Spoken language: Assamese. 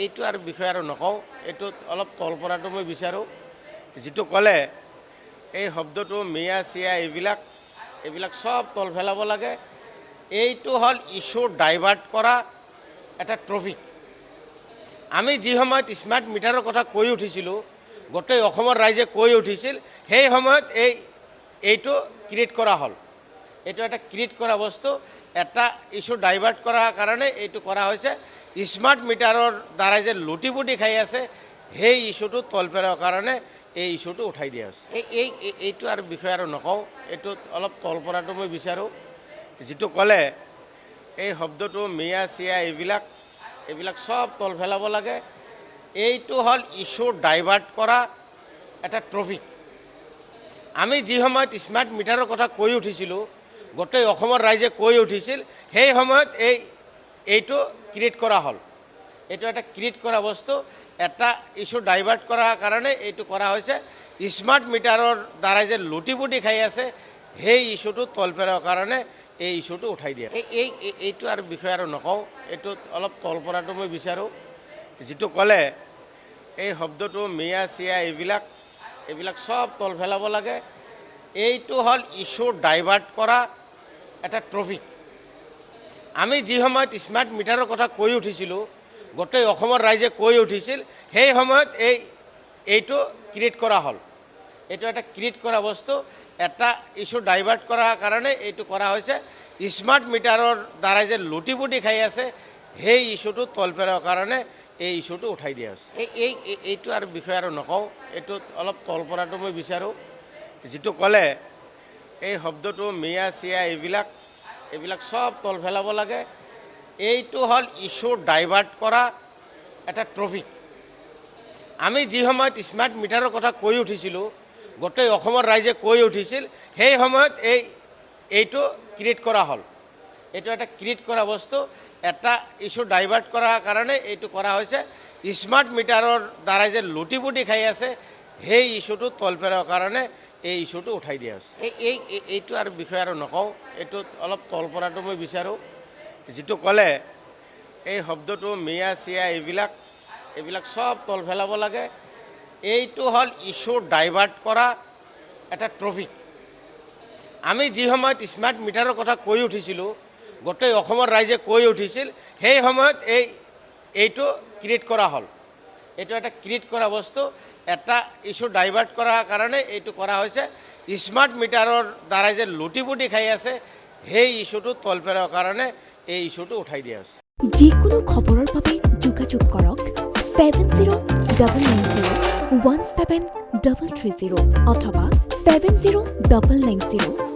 এইটো আৰু বিষয় আৰু নকওঁ, এইটোত অলপ তল পৰাটো মই বিচাৰোঁ। যিটো ক'লে এই শব্দটো মিয়া চিয়া এইবিলাক সব তল পেলাব লাগে। এইটো হ'ল ইছ্যু ডাইভাৰ্ট কৰা এটা ট্ৰফিক। আমি যি সময়ত স্মাৰ্ট মিটাৰৰ কথা কৈ উঠিছিলোঁ, গোটেই অসমৰ ৰাইজে কৈ উঠিছিল, সেই সময়ত এইটো ক্ৰিয়েট কৰা হ'ল। এইটো এটা ক্ৰিয়েট কৰা বস্তু, এটা ইছ্যু ডাইভাৰ্ট কৰাৰ কাৰণে এইটো কৰা হৈছে। স্মাৰ্ট মিটাৰৰ দ্বাৰাই যে লুটি পুটি খাই আছে, সেই ইছ্যুটো তল পেলোৱাৰ কাৰণে এই ইছ্যুটো উঠাই দিয়া হৈছে। এইটো আৰু বিষয় আৰু নকওঁ, এইটোত অলপ তল পৰাটো মই বিচাৰোঁ। যিটো ক'লে এই শব্দটো মিয়া চিয়া এইবিলাক সব তল পেলাব লাগে। এইটো হ'ল ইছ্যু ডাইভাৰ্ট কৰা এটা ট্ৰফিক। আমি যি সময়ত স্মাৰ্ট মিটাৰৰ কথা কৈ উঠিছিলোঁ, গোটেই অসমৰ ৰাইজে কৈ উঠিছিল, সেই সময়ত এইটো ক্ৰিয়েট কৰা হ'ল। এইটো এটা ক্ৰিয়েট কৰা বস্তু, এটা ইছ্যু ডাইভাৰ্ট কৰাৰ কাৰণে এইটো কৰা হৈছে। স্মাৰ্ট মিটাৰৰ দ্বাৰাই যে লুটি পুটি খাই আছে, সেই ইছ্যুটো তল পেলোৱাৰ কাৰণে এই ইছ্যুটো উঠাই দিয়ে। এইটো আৰু বিষয় আৰু নকওঁ, এইটোত অলপ তল পৰাটো মই বিচাৰোঁ। যিটো ক'লে এই শব্দটো মিয়া চিয়া এইবিলাক সব তল পেলাব লাগে। এইটো হ'ল ইছ্যু ডাইভাৰ্ট কৰা এটা ট্ৰফিক। আমি যি সময়ত স্মাৰ্ট মিটাৰৰ কথা কৈ উঠিছিলোঁ, গোটেই অসমৰ ৰাইজে কৈ উঠিছিল, সেই সময়ত এইটো ক্ৰিয়েট কৰা হ'ল। এইটো এটা ক্ৰিয়েট কৰা বস্তু, এটা ইছ্যু ডাইভাৰ্ট কৰাৰ কাৰণে এইটো কৰা হৈছে। স্মাৰ্ট মিটাৰৰ দ্বাৰাই যে লুটি পুটি খাই আছে, সেই ইছ্যুটো তল পেলোৱাৰ কাৰণে এই ইছ্যুটো উঠাই দিয়া হৈছে। এইটো আৰু বিষয় আৰু নকওঁ, এইটোত অলপ তল পৰাটো মই বিচাৰোঁ। যিটো ক'লে এই শব্দটো মিয়া চিয়া এইবিলাক সব তল পেলাব লাগে। এইটো হ'ল ইছ্যু ডাইভাৰ্ট কৰা এটা ট্ৰফিক। আমি যি সময়ত স্মাৰ্ট মিটাৰৰ কথা কৈ উঠিছিলোঁ, গোটেই অসমৰ ৰাইজে কৈ উঠিছিল, সেই সময়ত এইটো ক্ৰিয়েট কৰা হ'ল। এইটো এটা ক্ৰিয়েট কৰা বস্তু, এটা ইছ্যু ডাইভাৰ্ট কৰাৰ কাৰণে এইটো কৰা হৈছে। স্মাৰ্ট মিটাৰৰ দ্বাৰাই যে লুটি পুটি খাই আছে, সেই ইছ্যুটো তল পেলোৱাৰ কাৰণে এই ইছ্যুটো উঠাই দিয়া হৈছে। এইটো আৰু বিষয় আৰু নকওঁ, এইটোত অলপ তল পৰাটো মই বিচাৰোঁ। যিটো ক'লে এই শব্দটো মিয়া চিয়া এইবিলাক সব তল পেলাব লাগে। এইটো হ'ল ইছ্যু ডাইভাৰ্ট কৰা এটা ট্ৰফিক। আমি যি সময়ত স্মাৰ্ট মিটাৰৰ কথা কৈ উঠিছিলোঁ, গোটেই অসমৰ ৰাইজে কৈ উঠিছিল, সেই সময়ত এইটো ক্ৰিয়েট কৰা হ'ল। এইটো এটা ক্ৰিয়েট কৰা বস্তু, এটা ইছ্যু ডাইভাৰ্ট কৰাৰ কাৰণে এইটো কৰা হৈছে। স্মাৰ্ট মিটাৰৰ দ্বাৰাই যে লুটি পুটি খাই আছে, সেই ইছ্যুটো তল পেলোৱাৰ কাৰণে এই ইছ্যুটো উঠাই দিয়া হৈছে। যিকোনো খবৰৰ বাবে যোগাযোগ কৰক 7099017330 অথবা 709901